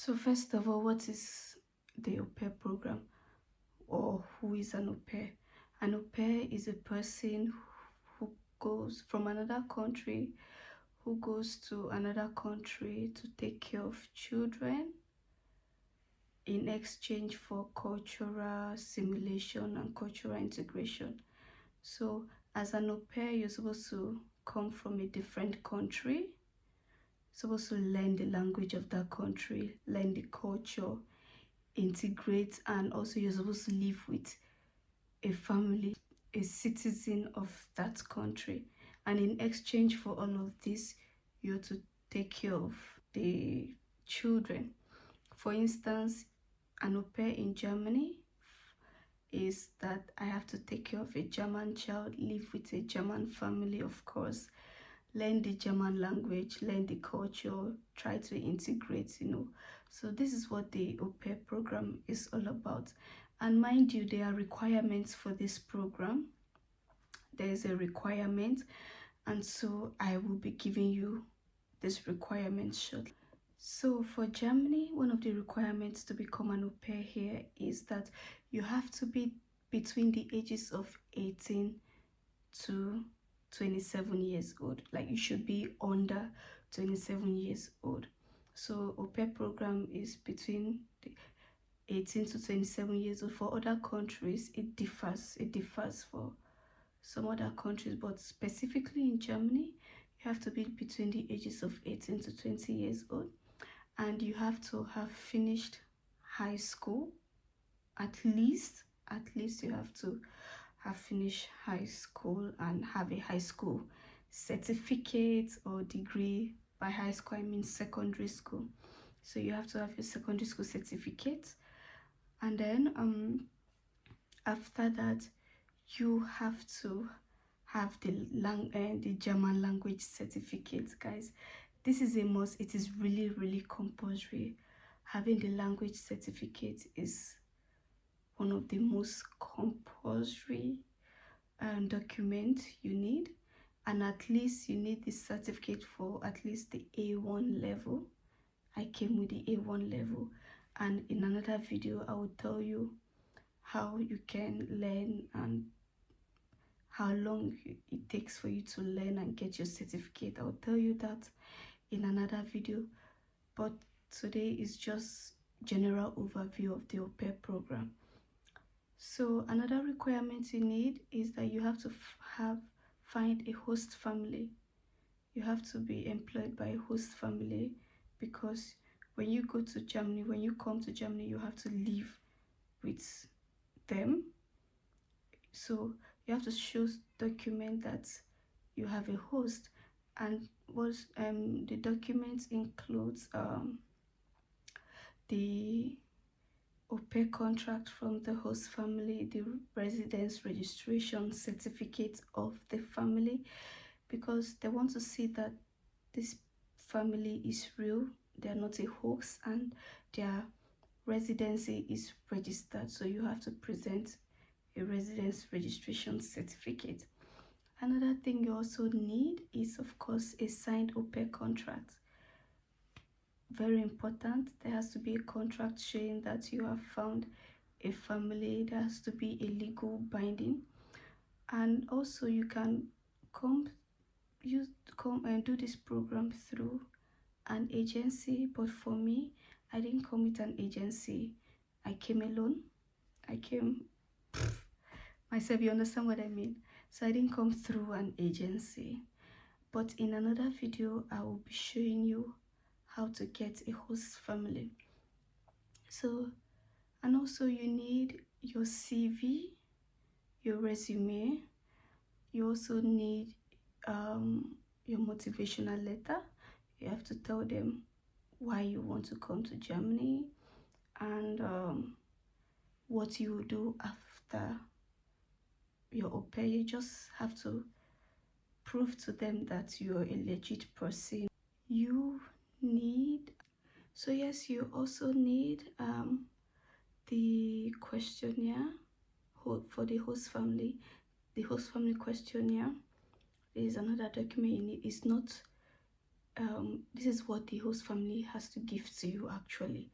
So first of all, what is the au pair program, or who is an au pair? An au pair is a person who goes from another country, who goes to another country to take care of children in exchange for cultural simulation and cultural integration. So as an au pair, you're supposed to come from a different country, supposed to learn the language of that country, learn the culture, integrate, and also you're supposed to live with a family, a citizen of that country. And in exchange for all of this, you're to take care of the children. For instance, an au pair in Germany is that I have to take care of a German child, live with a German family, of course, learn the German language, learn the culture, try to integrate. So this is what the au pair program is all about. And mind you, there are requirements for this program. There is a requirement, and so I will be giving you this requirement shortly. So for Germany, one of the requirements to become an au pair here is that you have to be between the ages of 18 to 27 years old. Like, you should be under 27 years old. So au pair program is between the 18 to 27 years old. For other countries, it differs for some other countries, but specifically in Germany, you have to be between the ages of 18 to 20 years old, and you have to have finished high school. At least you have to have finished high school and have a high school certificate or degree. By high school, I mean secondary school. So you have to have your secondary school certificate, and then after that, you have to have the German language certificate. Guys, this is a must. It is really compulsory. Having the language certificate is one of the most compulsory document you need, and at least you need the certificate for at least the A1 level. I came with the A1 level, and in another video I will tell you how you can learn and how long it takes for you to learn and get your certificate. I'll tell you that in another video, but today is just general overview of the au pair program. So another requirement you need is that you have to find a host family. You have to be employed by a host family, because when you go to Germany, when you come to Germany, you have to live with them. So you have to show document that you have a host, and what the document includes the au pair contract from the host family, the residence registration certificate of the family, because they want to see that this family is real, they are not a hoax, and their residency is registered. So you have to present a residence registration certificate. Another thing you also need is, of course, a signed au pair contract. Very important. There has to be a contract showing that you have found a family. There has to be a legal binding, and also you can come and do this program through an agency. But for me, I didn't come with an agency. I came alone. I came myself. You understand what I mean? So I didn't come through an agency, but in another video I will be showing you how to get a host family. So, and also you need your CV, your resume. You also need your motivational letter. You have to tell them why you want to come to Germany, and what you will do after your au pair. You just have to prove to them that you're a legit person. You need, so yes, you also need the questionnaire for the host family. The host family questionnaire is another document you need. It's not this is what the host family has to give to you. Actually,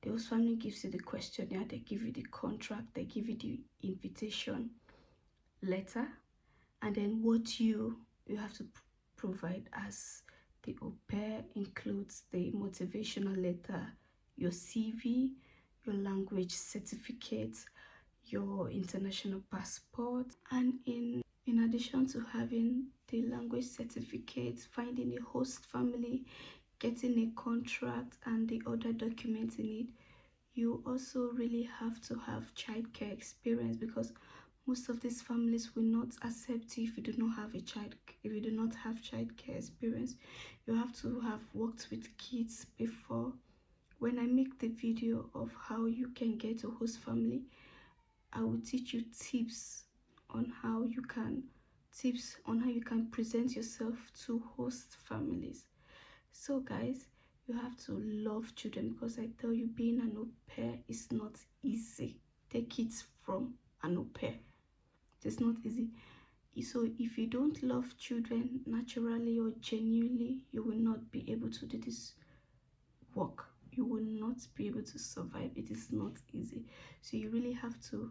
the host family gives you the questionnaire, they give you the contract, they give you the invitation letter, and then what you have to provide as the au pair includes the motivational letter, your CV, your language certificate, your international passport. And in addition to having the language certificate, finding a host family, getting a contract and the other documents in it, you also really have to have childcare experience, because most of these families will not accept you if you do not have a child, if you do not have childcare experience. You have to have worked with kids before. When I make the video of how you can get a host family, I will teach you tips on how you can present yourself to host families. So guys, you have to love children, because I tell you, being an au pair is not easy. Take it from an au pair. It's not easy. So if you don't love children naturally or genuinely, you will not be able to do this work. You will not be able to survive. It is not easy. So you really have to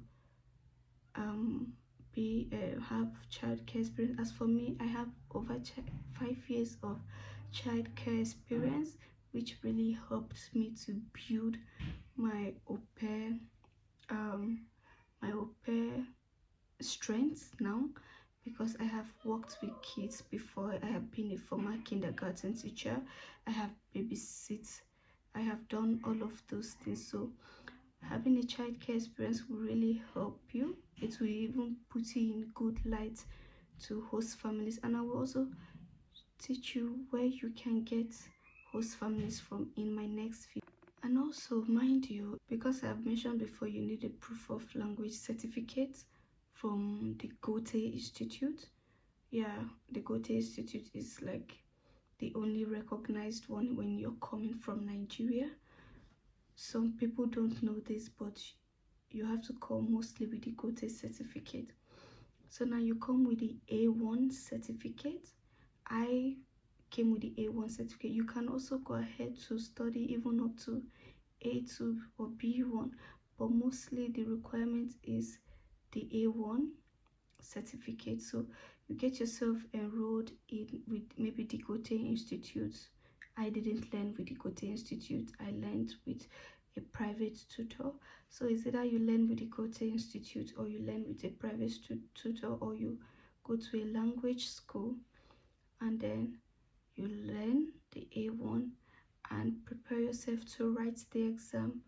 have childcare experience. As for me, I have over 5 years of childcare experience, which really helped me to build my au pair my au pair strength now, because I have worked with kids before. I have been a former kindergarten teacher, I have babysit, I have done all of those things. So having a childcare experience will really help you. It will even put you in good light to host families, and I will also teach you where you can get host families from in my next video. And also, mind you, because I've mentioned before, you need a proof of language certificate from the Goethe Institute. Yeah, the Goethe Institute is like the only recognized one when you're coming from Nigeria. Some people don't know this, but you have to come mostly with the Goethe certificate. So now you come with the A1 certificate. I came with the A1 certificate. You can also go ahead to study even up to A2 or B1, but mostly the requirement is the A1 certificate. So you get yourself enrolled in with maybe the Goethe Institute. I didn't learn with the Goethe Institute, I learned with a private tutor. So it's either you learn with the Goethe Institute, or you learn with a private tutor, or you go to a language school and then you learn the A1 and prepare yourself to write the exam.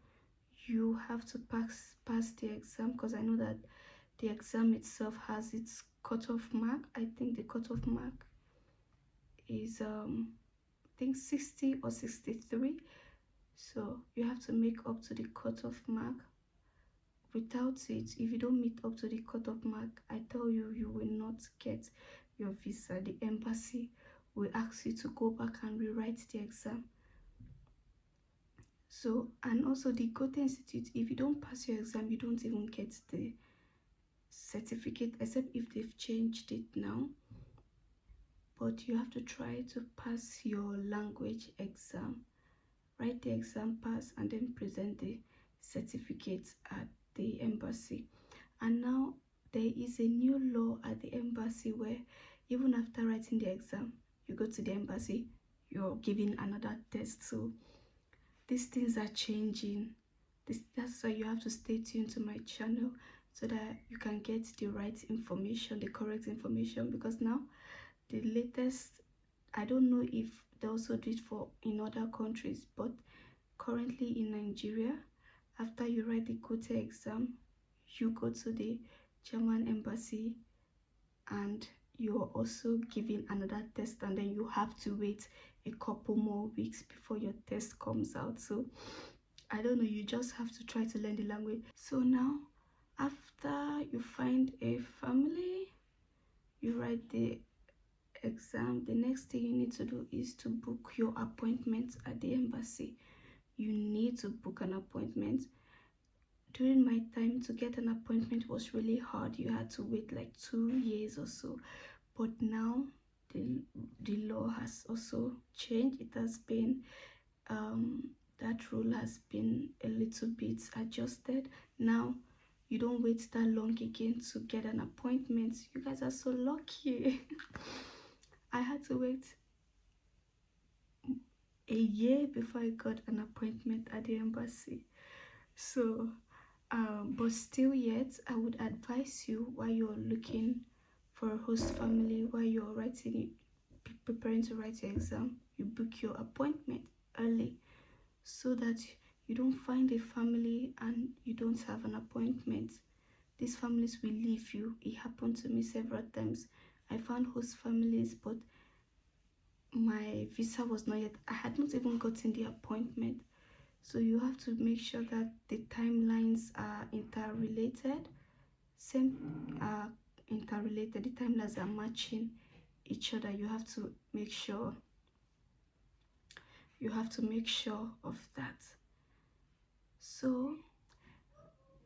You have to pass the exam, because I know that the exam itself has its cutoff mark. I think the cutoff mark is I think 60 or 63. So you have to make up to the cutoff mark. Without it, if you don't meet up to the cutoff mark, I tell you, you will not get your visa. The embassy will ask you to go back and rewrite the exam. So, and also the Goethe Institute, if you don't pass your exam, you don't even get the certificate, except if they've changed it now. But you have to try to pass your language exam, write the exam, pass, and then present the certificate at the embassy. And now there is a new law at the embassy where even after writing the exam, you go to the embassy, you're giving another test. So these things are changing. That's why you have to stay tuned to my channel, so that you can get the right information, the correct information. Because now the latest, I don't know if they also do it for in other countries, but currently in Nigeria, after you write the Goethe exam, you go to the German embassy and you're also giving another test, and then you have to wait a couple more weeks before your test comes out. So I don't know, you just have to try to learn the language. So now, after you find a family, you write the exam, the next thing you need to do is to book your appointment at the embassy. You need to book an appointment. During my time, to get an appointment was really hard. You had to wait like 2 years or so, but now the law has also changed. It has been that rule has been a little bit adjusted. Now you don't wait that long again to get an appointment. You guys are so lucky. I had to wait a year before I got an appointment at the embassy. So but still yet, I would advise you, while you're looking for a host family, while you're preparing to write your exam, you book your appointment early, so that you don't find a family and you don't have an appointment. These families will leave you. It happened to me several times. I found host families, but my visa was not yet, I had not even gotten the appointment. So you have to make sure that the timelines are interrelated. Interrelated, the timelines are matching each other. You have to make sure of that. So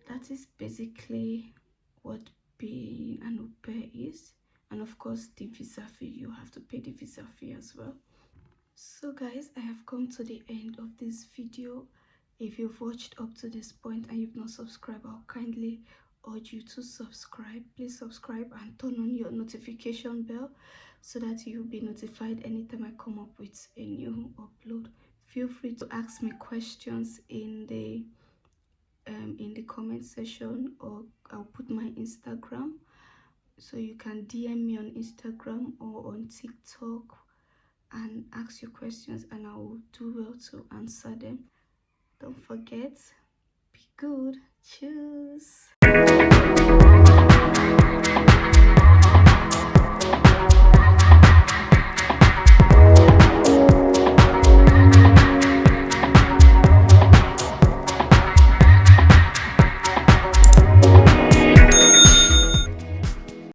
that is basically what being an au pair is. And of course, the visa fee, you have to pay the visa fee as well. So guys, I have come to the end of this video. If you've watched up to this point and you've not subscribed, I'll kindly urge you to subscribe. Please subscribe and turn on your notification bell so that you'll be notified anytime I come up with a new upload. Feel free to ask me questions in the comment section, or I'll put my Instagram, so you can DM me on Instagram or on TikTok and ask your questions, and I will do well to answer them. Don't forget, be good. Cheers.